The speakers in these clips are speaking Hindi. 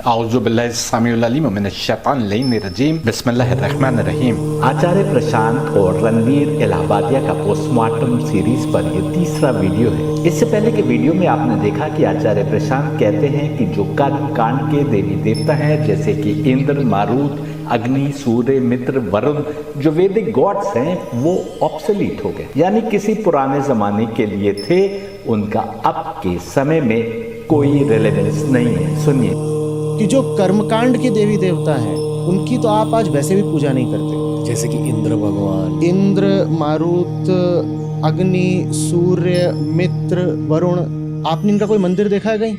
बिस्मिल्लाहिर्रहमानिर्रहीम। आचार्य प्रशांत और रणवीर इलाहाबादिया का पोस्टमार्टम सीरीज पर यह तीसरा वीडियो है। इससे पहले के वीडियो में आपने देखा कि आचार्य प्रशांत कहते हैं कि जो कर्म कांड के देवी देवता हैं जैसे कि इंद्र, मारुत, अग्नि, सूर्य, मित्र, वरुण, जो वैदिक गॉड्स हैं वो ऑब्सोलीट हो गए, यानी किसी पुराने जमाने के लिए थे, उनका अब के समय में कोई रिलेवेंस नहीं है। सुनिए कि जो कर्मकांड के देवी देवता हैं उनकी तो आप आज वैसे भी पूजा नहीं करते, जैसे कि इंद्र भगवान, इंद्र, मारुत, अग्नि, सूर्य, मित्र, वरुण। आपने इनका कोई मंदिर देखा है कहीं?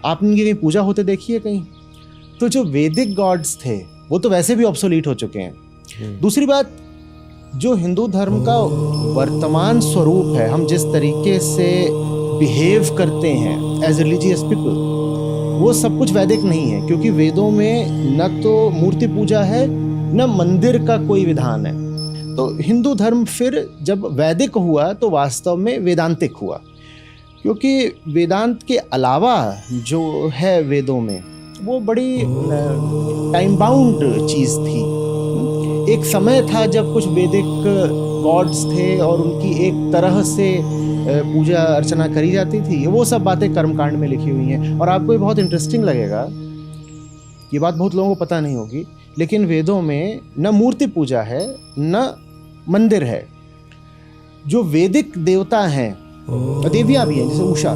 आपने इनकी कहीं पूजा होते देखी है कहीं? तो जो वैदिक गॉड्स थे वो तो वैसे भी ऑब्सोलीट हो चुके हैं। दूसरी बात, जो हिंदू धर्म का वर्तमान स्वरूप है, हम जिस तरीके से बिहेव करते हैं एज रिलीजियस पीपल, वो सब कुछ वैदिक नहीं है, क्योंकि वेदों में न तो मूर्ति पूजा है न मंदिर का कोई विधान है। तो हिंदू धर्म फिर जब वैदिक हुआ तो वास्तव में वेदांतिक हुआ, क्योंकि वेदांत के अलावा जो है वेदों में वो बड़ी टाइम बाउंड चीज़ थी। एक समय था जब कुछ वैदिक गॉड्स थे और उनकी एक तरह से पूजा अर्चना करी जाती थी। वो सब बातें कर्मकांड में लिखी हुई हैं। और आपको ये बहुत इंटरेस्टिंग लगेगा, ये बात बहुत लोगों को पता नहीं होगी, लेकिन वेदों में न मूर्ति पूजा है न मंदिर है। जो वैदिक देवता हैं, देवियाँ भी हैं जैसे उषा,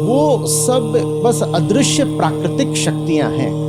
वो सब बस अदृश्य प्राकृतिक शक्तियां हैं।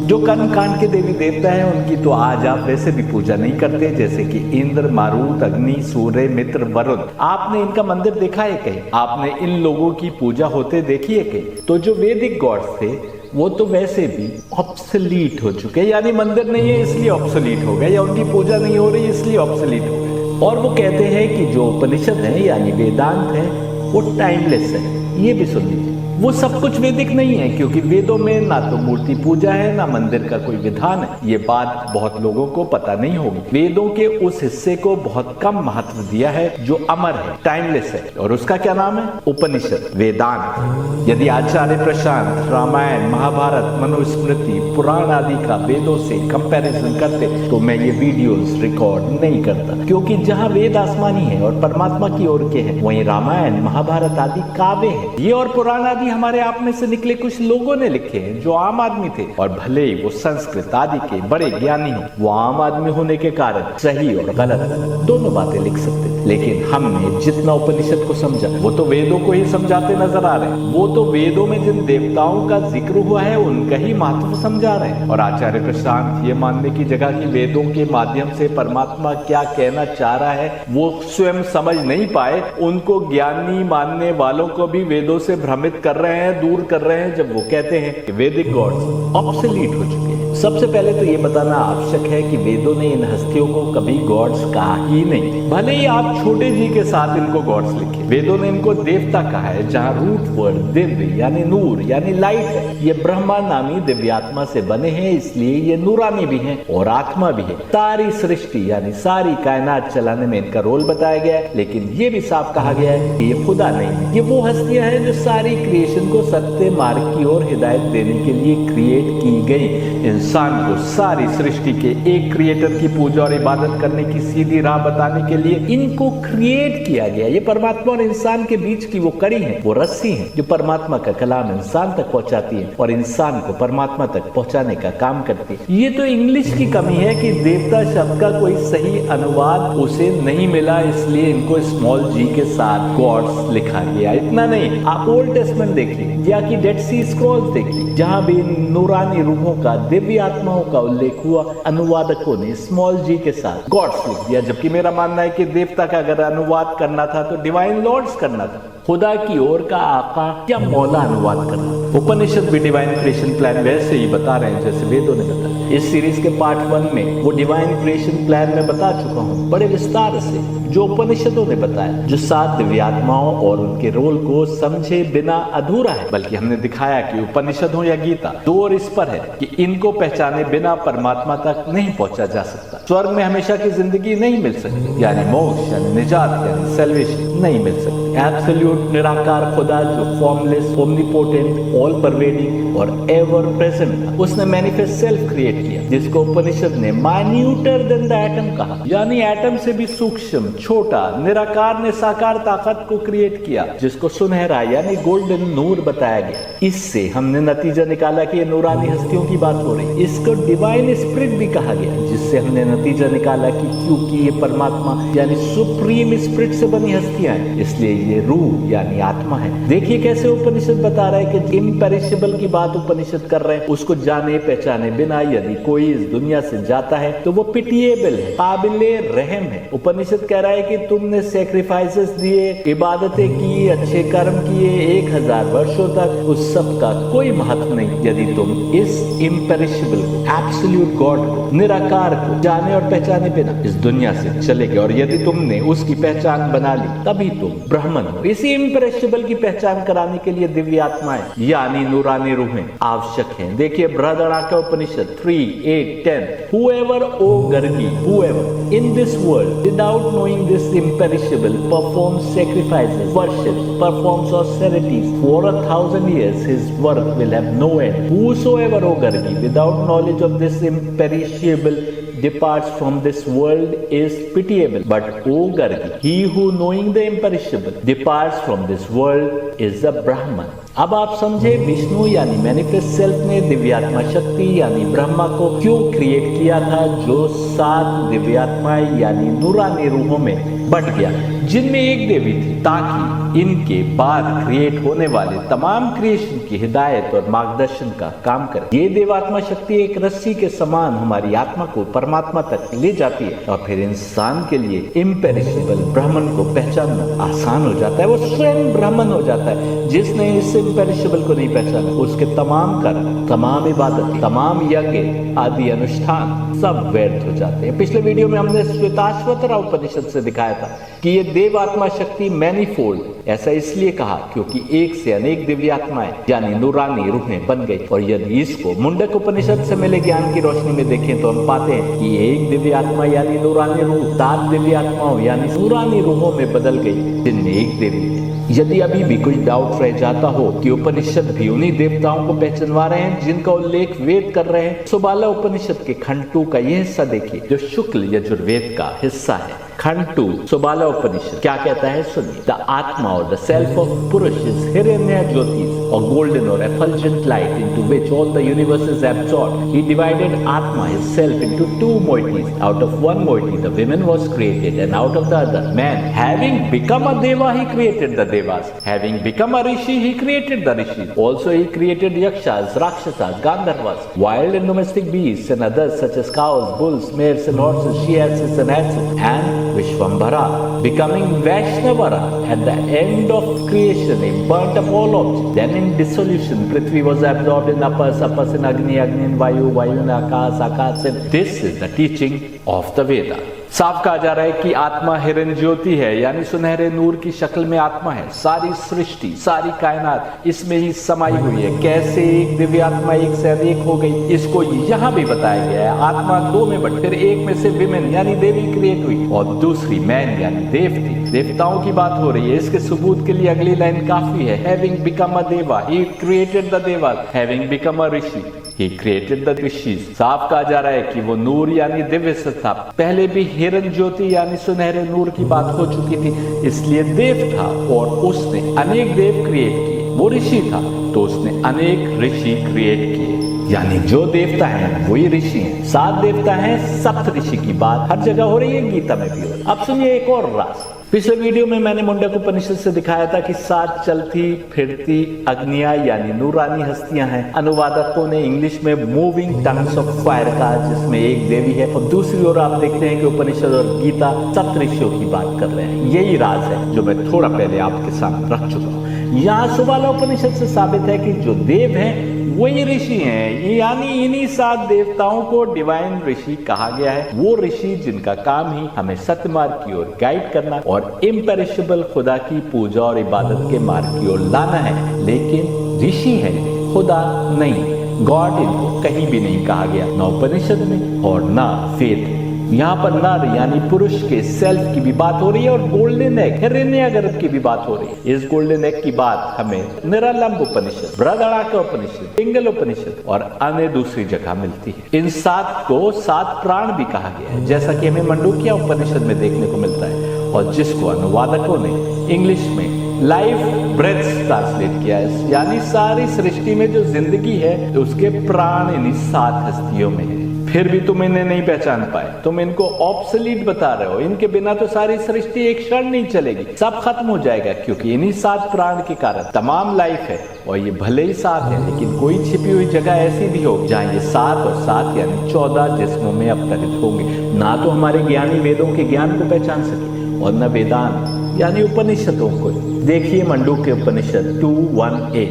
जो कर्मकांड के देवी देवता हैं उनकी तो आज आप वैसे भी पूजा नहीं करते, जैसे कि इंद्र, मारुत, अग्नि, सूर्य, मित्र, वरुण। आपने इनका मंदिर देखा है कहीं? आपने इन लोगों की पूजा होते देखी है कहीं? तो जो वैदिक गॉड्स थे वो तो वैसे भी ऑब्सोलीट हो चुके, यानी मंदिर नहीं है इसलिए ऑब्सोलीट हो गए, या उनकी पूजा नहीं हो रही इसलिए ऑब्सोलीट हो गए। और वो कहते हैं कि जो उपनिषद है यानी वेदांत है वो टाइमलेस है। ये भी सुन लीजिए, वो सब कुछ वैदिक नहीं है, क्योंकि वेदों में ना तो मूर्ति पूजा है ना मंदिर का कोई विधान है। ये बात बहुत लोगों को पता नहीं होगी। वेदों के उस हिस्से को बहुत कम महत्व दिया है जो अमर है, टाइमलेस है, और उसका क्या नाम है? उपनिषद, वेदांत। यदि आचार्य प्रशांत रामायण, महाभारत, मनुस्मृति, पुराण आदि का वेदों से कंपैरिजन करते तो मैं ये वीडियोस रिकॉर्ड नहीं करता, क्योंकि जहाँ वेद आसमानी है और परमात्मा की ओर के है, वहीं रामायण, महाभारत आदि काव्य है। ये और पुराण आदि हमारे आप में से निकले कुछ लोगों ने लिखे हैं जो आम आदमी थे, और भले ही वो संस्कृत आदि के बड़े ज्ञानी हो, वो आम आदमी होने के कारण सही और गलत दोनों बातें लिख सकते। लेकिन हमने जितना उपनिषद को समझा वो तो वेदों को ही समझाते नजर आ रहे हैं। वो तो वेदों में जिन देवताओं का जिक्र हुआ है उनका ही महत्व समझा रहे हैं। और आचार्य प्रशांत ये मानने की जगह कि वेदों के माध्यम से परमात्मा क्या कहना चाह रहा है वो स्वयं समझ नहीं पाए, उनको ज्ञानी मानने वालों को भी वेदों से भ्रमित कर रहे हैं, दूर कर रहे हैं, जब वो कहते हैं कि वैदिक गॉड्स ऑब्सोलीट हो चुके हैं। सबसे पहले तो ये बताना आवश्यक है कि वेदों ने इन हस्तियों को कभी गॉड्स कहा ही नहीं, भले ही आप छोटे जी के साथ इनको गॉड्स लिखे। वेदों ने इनको देवता कहा है, जहाँ रूट वर्ड दिव्य यानी नूर यानी लाइट है। ये ब्रह्मा नामी दिव्यात्मा से बने हैं, इसलिए ये नूरानी भी हैं और आत्मा भी है। सारी सृष्टि यानी सारी कायनात चलाने में इनका रोल बताया गया है, लेकिन ये भी साफ कहा गया है कि ये खुदा नहीं है। ये वो हस्तियां हैं जो सारी क्रिएशन को सत्य मार्ग की ओर हिदायत देने के लिए क्रिएट की गई। इंसान को सारी सृष्टि के एक क्रिएटर की पूजा और इबादत करने की सीधी राह बताने के लिए इनको क्रिएट किया गया। ये परमात्मा और इंसान के बीच की वो कड़ी है, वो रस्सी है जो परमात्मा का कलाम इंसान तक पहुंचाती है और इंसान को परमात्मा तक पहुंचाने का काम करती है। ये तो इंग्लिश की कमी है कि देवता शब्द का कोई सही अनुवाद उसे नहीं मिला, इसलिए इनको स्मॉल जी के साथ गॉड्स लिखा गया। इतना नहीं, आप ओल्ड टेस्टमेंट देखिए या कि डेड सी स्क्रॉल्स देखिए, जहां भी नूरानी रूहों का, दिव्य आत्माओं का उल्लेख हुआ, अनुवादकों ने स्मॉल जी के साथ गॉड्स लिख दिया। जबकि मेरा मानना है कि देवता का अगर अनुवाद करना था तो डिवाइन लॉर्ड्स करना था, खुदा की ओर का आका या मौला अनुवाद करना। उपनिषद भी डिवाइन क्रिएशन प्लान वैसे ही बता रहे हैं जैसे वेदों ने बताया। इस सीरीज के पार्ट 1 में वो डिवाइन क्रिएशन प्लान में बता चुका हूँ बड़े विस्तार से, जो उपनिषदों ने बताया, जो 7 दिव्यात्माओं और उनके रोल को समझे बिना अधूरा है। बल्कि हमने दिखाया कि उपनिषद हो या गीता, दौर इस पर है कि इनको पहचाने बिना परमात्मा तक नहीं पहुंचा जा सकता। स्वर्ग में हमेशा की जिंदगी नहीं मिल सकती, यानी मोक्ष यानी निजात यानी सैल्वेशन नहीं मिल सकती। एब्सोल्यूट निराकार खुदा जो फॉर्मलेस, ओमनीपोटेंट, ऑल परवेडिंग और एवर प्रेजेंट, उसने मैनिफेस्ट सेल्फ क्रिएट किया, जिसको उपनिषद ने माइन्यूटर देन द एटम कहा, यानी एटम से भी सूक्ष्म, छोटा। निराकार ने साकार ताकत को क्रिएट किया, जिसको सुनहरा यानी गोल्डन नूर बताया गया। इससे हमने नतीजा निकाला कि ये नूरानी हस्तियों की बात हो रही। इसको डिवाइन स्पिरिट भी कहा गया, जिससे हमने नतीजा निकाला कि क्योंकि ये परमात्मा यानी सुप्रीम स्पिरिट से बनी हस्तियां हैं, इसलिए ये रूह यानी आत्मा है। देखिए कैसे उपनिषद बता रहा है कि इम्पेरिशेबल की बात उपनिषद कर रहे हैं। उसको जाने पहचाने बिना यदि कोई इस दुनिया से जाता है तो वो पिटिएबल है, काबिले रहम है। उपनिषद कह रहा है कि तुमने सैक्रिफाइसेस दिए, इबादतें की, अच्छे कर्म किए 1000 वर्षों तक, उस सब का कोई महत्व नहीं यदि तुम इस इम्पेरिशेबल एब्सोल्यूट गॉड को, निराकार को जाने और पहचाने बिना इस दुनिया से चले गए। और यदि तुमने उसकी पहचान बना ली तभी तुम ब्राह्मण हो। इसी इम्पेरिशेबल की पहचान कराने के लिए दिव्य आत्माएं यानी नूरानी रूहें आवश्यक हैं। देखिए Brihadaranyaka Upanishad 3:8-10, whoever, O Gargi, whoever in this world without knowing this imperishable performs sacrifices, worships, performs austerities for 1000 years, his work will have no end. Whosoever, O Gargi, without knowledge of this imperishable departs from this world is pitiable. But O Gargi, he who knowing the imperishable departs from this world is a Brahman. अब आप समझे विष्णु यानी मैनिफेस्ट सेल्फ ने दिव्यात्मा शक्ति यानी ब्रह्मा को क्यों क्रिएट किया था, जो 7 दिव्यात्माएं यानी नूरानी रूहों में बट गया, जिनमें एक देवी थी, ताकि इनके बाद क्रिएट होने वाले तमाम क्रिएशन की हिदायत और मार्गदर्शन का काम करे। ये देवात्मा शक्ति एक रस्सी के समान हमारी आत्मा को परमात्मा तक ले जाती है और फिर इंसान के लिए इम्पेरिशेबल ब्राह्मण को पहचानना आसान हो जाता है। वो स्वयं ब्राह्मण हो जाता है। जिसने इस इम्पेरिशेबल को नहीं पहचाना, उसके तमाम कर्म, तमाम इबादत, तमाम यज्ञ आदि अनुष्ठान सब व्यर्थ हो जाते हैं। पिछले वीडियो में हमने श्वेताश्वतरा उपनिषद से दिखाया था कि ये देव आत्मा शक्ति मैनीफोल्ड ऐसा इसलिए कहा क्योंकि एक से अनेक दिव्य आत्माएं यानी नूरानी रूहें बन गई। और यदि इसको मुंडक उपनिषद से मिले ज्ञान की रोशनी में देखें तो हम पाते हैं कि एक दिव्य आत्मा यानी नूरानी रूह 7 दिव्य आत्माओं यानी नूरानी रूहों में बदल गई, जिनमें एक देवी है। यदि अभी भी कुछ डाउट रह जाता हो कि उपनिषद भी उन्हीं देवताओं को पहचानवा रहे हैं जिनका उल्लेख वेद कर रहे हैं, सुबाला उपनिषद के खंड 2 का यह हिस्सा देखिए जो शुक्ल यजुर्वेद का हिस्सा है। खंड 2 सुबाला उपनिषद क्या कहता है सुनिए। The atma or the self of Purusha is Hiranya Jyotis or golden और effulgent light into which all the universe is absorbed. He divided atma himself into 2 moieties. Out of one moiety the woman was created and out of the other man. Having become a deva he created the devas. Having become a rishi he created the rishis. Also he created yakshas, rakshasas, gandharvas, wild and domestic beasts and others such as cows, bulls, mares and horses, she-asses and asses. And Vishwambhara, becoming Vaishnavara, at the end of creation, he burnt up all objects. Then in dissolution, Prithvi was absorbed in Apas, Apas in Agni, Agni in Vayu, Vayu in Akas, Akas in... This is the teaching of the Veda. साफ कहा जा रहा है कि आत्मा हिरण्य ज्योति है यानी सुनहरे नूर की शक्ल में आत्मा है। सारी सृष्टि, सारी कायनात इसमें ही समाई हुई है। कैसे एक दिव्य आत्मा एक से अनेक हो गई, इसको यहाँ भी बताया गया है। आत्मा 2 में बट फिर एक में से विमेन यानी देवी क्रिएट हुई और दूसरी मैन यानी देव थी। देवताओं की बात हो रही है। इसके सबूत के लिए अगली लाइन काफी है। हैविंग बिकम अ देवा he created the Dewas, having become a Rishi he created the rishis. साफ कहा जा रहा है कि वो नूर यानी दिव्य सत्ता पहले भी हिरण्य ज्योति यानी सुनहरे नूर की बात हो चुकी थी, इसलिए देव था और उसने अनेक देव क्रिएट किए। वो ऋषि था तो उसने अनेक ऋषि क्रिएट किए, यानी जो देवता हैं वही ऋषि हैं। 7 देवता हैं, 7 ऋषि की बात हर जगह हो रही है, गीता में भी हो रही है। अब सुनिए एक और राज। पिछले वीडियो में मैंने मुंडक उपनिषद से दिखाया था कि 7 चलती फिरती अग्नियां यानी नूरानी हस्तियां हैं। अनुवादकों ने इंग्लिश में मूविंग टंग्स ऑफ फायर कहा, जिसमें एक देवी है और दूसरी ओर आप देखते हैं कि उपनिषद और गीता सप्तऋषियों की बात कर रहे हैं। यही राज है जो मैं थोड़ा पहले आपके सामने रख चुका हूँ। यहाँ सुबाला उपनिषद से साबित है कि जो देव हैं वही ऋषि हैं, यानी इन्हीं 7 देवताओं को डिवाइन ऋषि कहा गया है। वो ऋषि जिनका काम ही हमें सत्य मार्ग की ओर गाइड करना और इम्पेरिशेबल खुदा की पूजा और इबादत के मार्ग की ओर लाना है। लेकिन ऋषि हैं, खुदा नहीं। गॉड इनको कहीं भी नहीं कहा गया, ना उपनिषद में और ना वेद में। यहाँ पर नर यानी पुरुष के सेल्फ की भी बात हो रही है और गोल्डन एग हिरण्यगर्भ की भी बात हो रही है। इस गोल्डन एग की बात हमें निरालंब उपनिषद, बृहदारण्यक उपनिषद, पिंगल उपनिषद और अन्य दूसरी जगह मिलती है। इन 7 को 7 प्राण भी कहा गया है, जैसा कि हमें मंडूक्य उपनिषद में देखने को मिलता है और जिसको अनुवादकों ने इंग्लिश में लाइफ ब्रेथ्स ट्रांसलेट किया है, यानी सारी सृष्टि में जो जिंदगी है उसके प्राण इन्हीं 7 हस्तियों में है। फिर भी तुम इन्हें नहीं पहचान पाए, तुम इनको ऑब्सोलीट बता रहे हो। इनके बिना तो सारी सृष्टि एक क्षण नहीं चलेगी, सब खत्म हो जाएगा, क्योंकि इन्हीं 7 प्राण के कारण तमाम लाइफ है। और ये भले ही 7 है, लेकिन कोई छिपी हुई जगह ऐसी भी हो जहाँ ये 7 और 7 यानी 14 जिस्मों में अवतरित होंगे। ना तो हमारे ज्ञानी वेदों के ज्ञान को पहचान सके और न वेदांत यानी उपनिषदों को। देखिए मंडूक्य उपनिषद 2:1a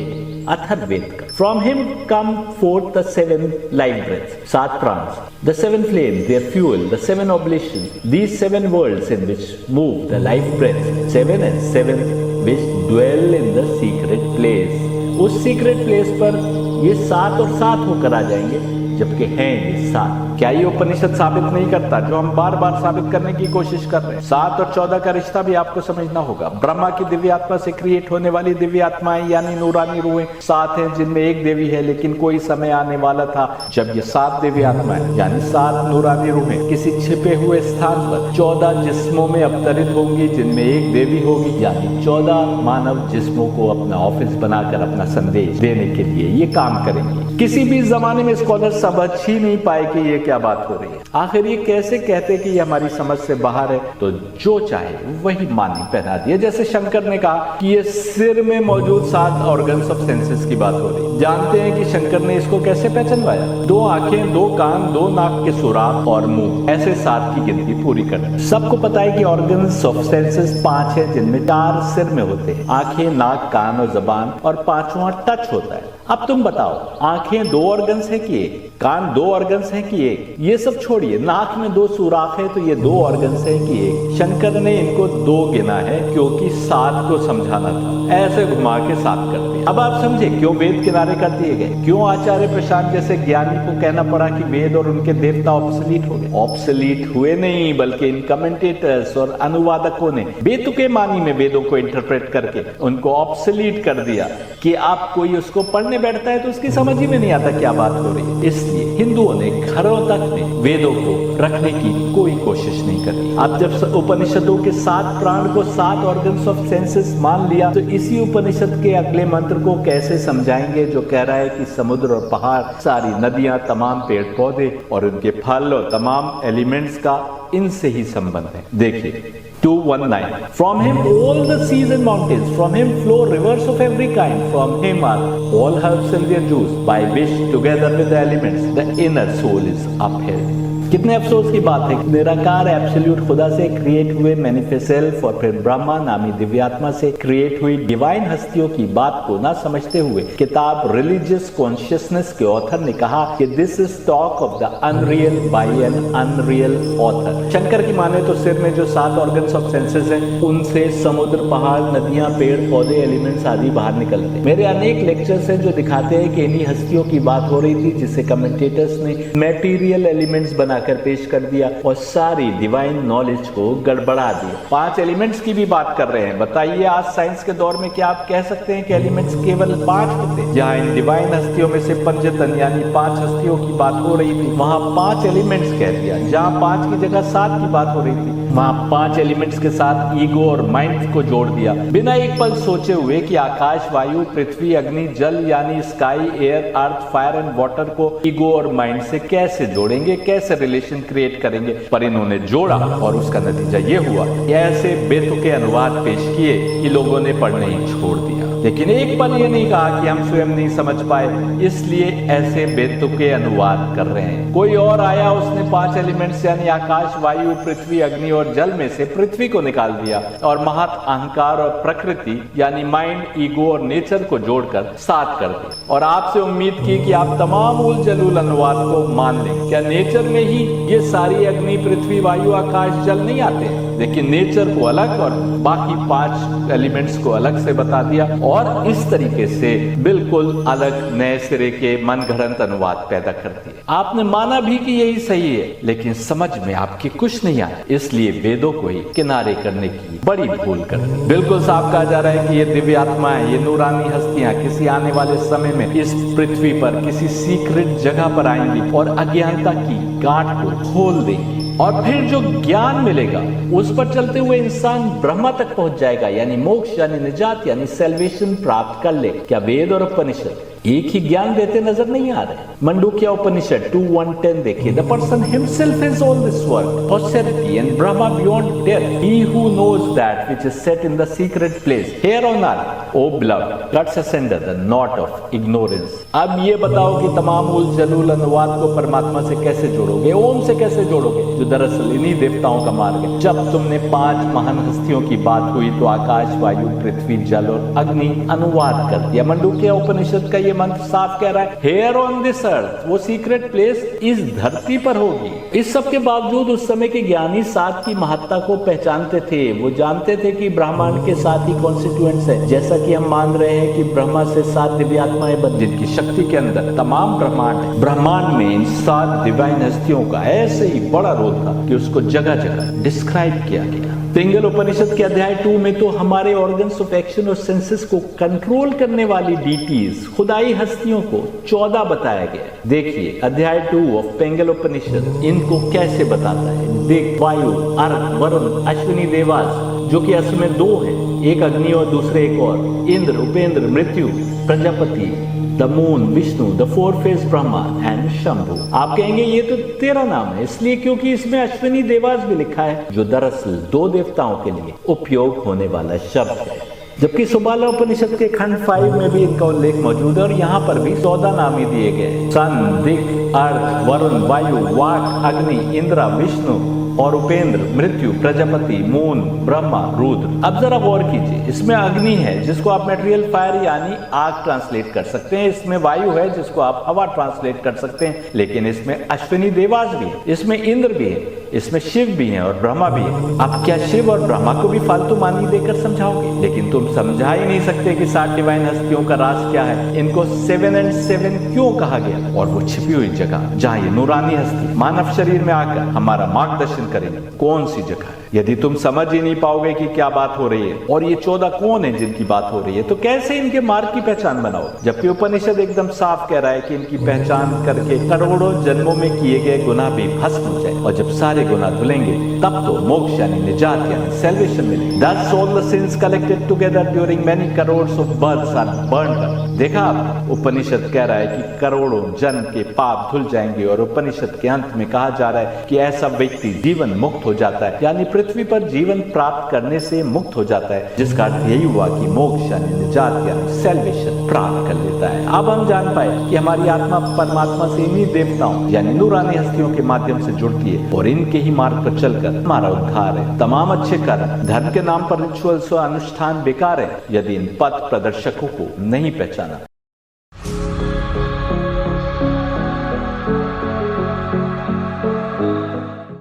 अथर्ववेद का। From him come forth the 7 life breaths, 7 prans, the 7 flames, their fuel, the 7 oblations, these 7 worlds in which move the life breaths, 7 and 7 which dwell in the secret place. उस secret place पर ये 7 और 7 होकर आ जाएंगे, जबकि हैं ये 7। क्या ये उपनिषद साबित नहीं करता जो हम बार बार साबित करने की कोशिश कर रहे हैं? 7 और 14 का रिश्ता भी आपको समझना होगा। ब्रह्मा की दिव्य आत्मा से क्रिएट होने वाली दिव्य आत्माएं यानी नूरानी रूहें 7 हैं, जिनमें एक देवी है, लेकिन कोई समय आने वाला था जब ये 7 दिव्य आत्माएं यानी 7 नूरानी रूहें किसी छिपे हुए स्थान पर 14 जिस्मों में अवतरित होंगी, जिनमें एक देवी होगी, यानी 14 मानव जिस्मों को अपना ऑफिस बनाकर अपना संदेश देने के लिए ये काम करेंगे। किसी भी जमाने में स्कॉलर समझ ही नहीं पाए कि ये क्या बात हो रही है। आखिर ये कैसे कहते कि ये हमारी समझ से बाहर है? तो जो चाहे वही मानी पहना दिया। जैसे शंकर ने कहा कि ये सिर में मौजूद 7 ऑर्गन्स ऑफ सेंसेस की बात हो रही। जानते हैं कि शंकर ने इसको कैसे पहचानवाया? 2 आंखें, 2 कान, 2 नाक के सुराख और मुंह, ऐसे 7 की गिनती पूरी कर। सबको पता है कि ऑर्गन्स ऑफ सेंसेस 5 है, जिनमें 4 सिर में होते हैं, आंखें, नाक, कान और जबान, और 5वां टच होता है। अब तुम बताओ, आंखें 2 ऑर्गन्स है कि एक? कान 2 ऑर्गन्स है कि एक? ये सब छोड़िए, नाक में 2 सुराख है तो ये 2 ऑर्गन्स है कि एक? शंकर ने इनको 2 गिना है क्योंकि 7 को समझाना था, ऐसे घुमा के 7 कर दिया। अब आप समझे क्यों वेद किनारे कर दिए गए, क्यों आचार्य प्रशांत जैसे ज्ञानी को कहना पड़ा कि वेद और उनके देवता ऑब्सोलीट हो गए। ऑब्सोलीट हुए नहीं, बल्कि इन कमेंटेटर्स और अनुवादकों ने बेतुके मानी में वेदों को इंटरप्रेट करके उनको ऑब्सोलीट कर दिया कि आप कोई उसको पढ़ने बैठता है तो उसकी समझ ही में नहीं आता क्या बात हो रही है। इसलिए हिंदुओं ने घरों तक में वेदों को रखने की कोई कोशिश नहीं करी। अब जब उपनिषदों के 7 प्राण को 7 ऑर्गन्स ऑफ सेंसेस मान लिया, तो इसी उपनिषद के अगले मंत्र को कैसे समझाएंगे जो कह रहा है कि समुद्र और पहाड़, सारी नदियां, तमाम पेड़ पौधे और उनके फल और तमाम एलिमेंट्स का इनसे ही संबंध है। देखिए 2:19 From him all the seas and mountains, from him flow rivers of every kind, from him are all herbs and their juice, by which together with the elements the inner soul is upheld. कितने अफसोस की बात है, निराकार एब्सोल्यूट खुदा से क्रिएट हुए मैनिफेस्ट सेल्फ और फिर ब्रह्मा नामी दिव्यात्मा से क्रिएट हुई डिवाइन हस्तियों की बात को ना समझते हुए किताब रिलीजियस कॉन्शियसनेस के ऑथर ने कहा कि this is talk of the unreal by an unreal author. Shankar की माने तो सिर में जो 7 ऑर्गन्स ऑफ सेंसेस हैं, उनसे समुद्र, पहाड़, नदियां, पेड़ पौधे, एलिमेंट्स आदि बाहर निकलते हैं। मेरे अनेक लेक्चर्स हैं जो दिखाते हैं कि इन्हीं हस्तियों की बात हो रही थी, जिसे कमेंटेटर्स ने मटेरियल एलिमेंट्स बना कर पेश कर दिया और सारी डिवाइन नॉलेज को गड़बड़ा दिया। 5 एलिमेंट्स की भी बात कर रहे हैं। बताइए आज साइंस के दौर में क्या आप कह सकते हैं कि एलिमेंट्स केवल 5 होते हैं? जहां इन डिवाइन हस्तियों में से पंचतन यानी 5 हस्तियों की बात हो रही थी, वहां 5 एलिमेंट्स कह दिया। जहां 5 की जगह 7 की बात हो रही थी, वहां 5 एलिमेंट्स के साथ ईगो और माइंड को जोड़ दिया, बिना एक पल सोचे हुए कि आकाश, वायु, पृथ्वी, अग्नि, जल यानी sky, air, earth, fire and water को ईगो और माइंड से कैसे जोड़ेंगे, कैसे रिलेशन क्रिएट करेंगे। पर इन्होंने जोड़ा और उसका नतीजा ये हुआ, ऐसे बेतुके अनुवाद पेश किए कि लोगों ने पढ़ने ही छोड़ दिया। लेकिन एक पल ये नहीं कहा कि हम स्वयं नहीं समझ पाए, इसलिए ऐसे बेतुके अनुवाद कर रहे हैं। कोई और आया, उसने 5 एलिमेंट्स यानी आकाश, वायु, पृथ्वी, अग्नि और जल में से पृथ्वी को निकाल दिया और महत, अहंकार और प्रकृति यानी माइंड, ईगो और नेचर को जोड़कर 7 कर दिया और आपसे उम्मीद की कि आप तमाम उल जलूल अनुवाद को मान लें। क्या नेचर में ही ये सारी अग्नि, पृथ्वी, वायु, आकाश, जल नहीं आते हैं? लेकिन नेचर को अलग और बाकी 5 एलिमेंट्स को अलग से बता दिया और इस तरीके से बिल्कुल अलग नए सिरे के मनगढ़ंत अनुवाद पैदा कर दिए। आपने माना भी कि यही सही है, लेकिन समझ में आपके कुछ नहीं आया, इसलिए वेदों को ही किनारे करने की बड़ी भूल कर दी। बिल्कुल साफ कहा जा रहा है कि ये दिव्य आत्माएं, ये नूरानी हस्तियां किसी आने वाले समय में इस पृथ्वी पर किसी सीक्रेट जगह पर आएंगी और अज्ञानता की गांठ को खोल देंगी और फिर जो ज्ञान मिलेगा उस पर चलते हुए इंसान ब्रह्मा तक पहुंच जाएगा, यानी मोक्ष, यानी निजात, यानी सेल्वेशन प्राप्त कर ले। क्या वेद और उपनिषद एक ही ज्ञान देते नजर नहीं आ रहे? मंडूक्या उपनिषद 2:1-10 देखिए, the person himself is all this world, posterity and Brahma beyond death. He who knows that which is set in the secret place here on earth, O beloved, cuts asunder the knot of ignorance. अब ये बताओ कि तमाम उल जलूल अनुवाद को परमात्मा से कैसे जोड़ोगे, ओम से कैसे जोड़ोगे, जो दरअसल इन्हीं देवताओं का मार्ग है। जब तुमने 5 महान हस्तियों की बात हुई तो आकाश, वायु, पृथ्वी, जल और अग्नि अनुवाद कर दिया। मंडूक्या उपनिषद का ये मंत्र साफ कह रहा है, हेयर ऑन दिस अर्थ, वो सीक्रेट प्लेस इस धरती पर होगी। इस सब के बावजूद उस समय के ज्ञानी 7 की महत्ता को पहचानते थे। वो जानते थे कि ब्रह्मांड के 7 ही कॉन्स्टिट्यूएंट्स है, जैसा कि हम मान रहे हैं कि ब्रह्मा से 7 दिव्यात्माएं बनी, जिनकी शक्ति के अंदर तमाम ब्रह्मांड है। ब्रह्मांड में इन 7 डिवाइन हस्तियों का ऐसे ही बड़ा रोल था कि उसको जगह जगह डिस्क्राइब किया गया। पिंगल उपनिषद के अध्याय 2 में तो हमारे ऑर्गन्स ऑफ एक्शन और सेंसेस को कंट्रोल करने वाली डीटीज, खुदाई हस्तियों को 14 बताया गया। देखिए अध्याय 2 ऑफ पिंगल उपनिषद इनको कैसे बताता है। देख, वायु, अर्क, वरुण, अश्विनी, देवास, जो कि असल में 2 है, एक अग्नि और दूसरे एक और, इंद्र, उपेंद्र, मृत्यु, Prajapati, the moon, Vishnu, the 4 face Brahma and Shambhu. आप कहेंगे ये तो तेरा नाम है, इसलिए क्योंकि इसमें अश्विनी देवास भी लिखा है, जो दरअसल 2 देवताओं के लिए उपयोग होने वाला शब्द है। जबकि सुबाला उपनिषद के खंड 5 में भी इनका उल्लेख मौजूद है और यहाँ पर भी 14 नाम ही दिए गए। सन, दिक, अर्थ, वरुण, वायु, वाक, अग्नि, इंद्र, विष्णु और उपेंद्र, मृत्यु, प्रजापति, मून, ब्रह्मा, रुद्र। अब जरा गौर कीजिए, इसमें अग्नि है जिसको आप मटेरियल फायर यानी आग ट्रांसलेट कर सकते हैं, इसमें वायु है जिसको आप हवा ट्रांसलेट कर सकते हैं, लेकिन इसमें अश्विनी देवास भी है, इसमें इंद्र भी है, इसमें शिव भी है और ब्रह्मा भी है। अब क्या शिव और ब्रह्मा को भी फालतू मानी देकर समझाओगे? लेकिन तुम समझा ही नहीं सकते कि 7 डिवाइन हस्तियों का राज क्या है, इनको 7 and 7 क्यों कहा गया, और वो छिपी हुई जगह जहाँ ये नूरानी हस्ती मानव शरीर में आकर हमारा मार्गदर्शन करेंगे, कौन सी जगह है? यदि तुम समझ ही नहीं पाओगे कि क्या बात हो रही है और ये 14 कौन है जिनकी बात हो रही है, तो कैसे इनके मार्ग की पहचान बनाओ? जबकि उपनिषद एकदम साफ कह रहा है कि इनकी पहचान करके करोड़ों जन्मों में किए गए गुनाह भी भस्म हो जाए, और जब सारे गुनाह धुलेंगे तब तो मोक्ष यानी निजात यानी सेल्वेशन मिलेगी। Thus all the sins collected together during many crores of births are burned up. देखा आप, उपनिषद कह रहा है कि करोड़ों जन्म के पाप धुल जाएंगे, और उपनिषद के अंत में कहा जा रहा है कि ऐसा व्यक्ति जीवन मुक्त हो जाता है, यानी पृथ्वी पर जीवन प्राप्त करने से मुक्त हो जाता है, जिसका अर्थ यही हुआ कि मोक्ष यानी निजात यानी सेल्वेशन प्राप्त कर लेता है। अब हम जान पाए कि हमारी आत्मा परमात्मा से इन्हीं देवताओं यानी नूरानी हस्तियों के माध्यम से जुड़ती है और इनके ही मार्ग पर चलकर हमारा उद्धार है। तमाम अच्छे कर्म, धर्म के नाम पर रिचुअल्स और अनुष्ठान बेकार है यदि इन पथ प्रदर्शकों को नहीं पहचाना।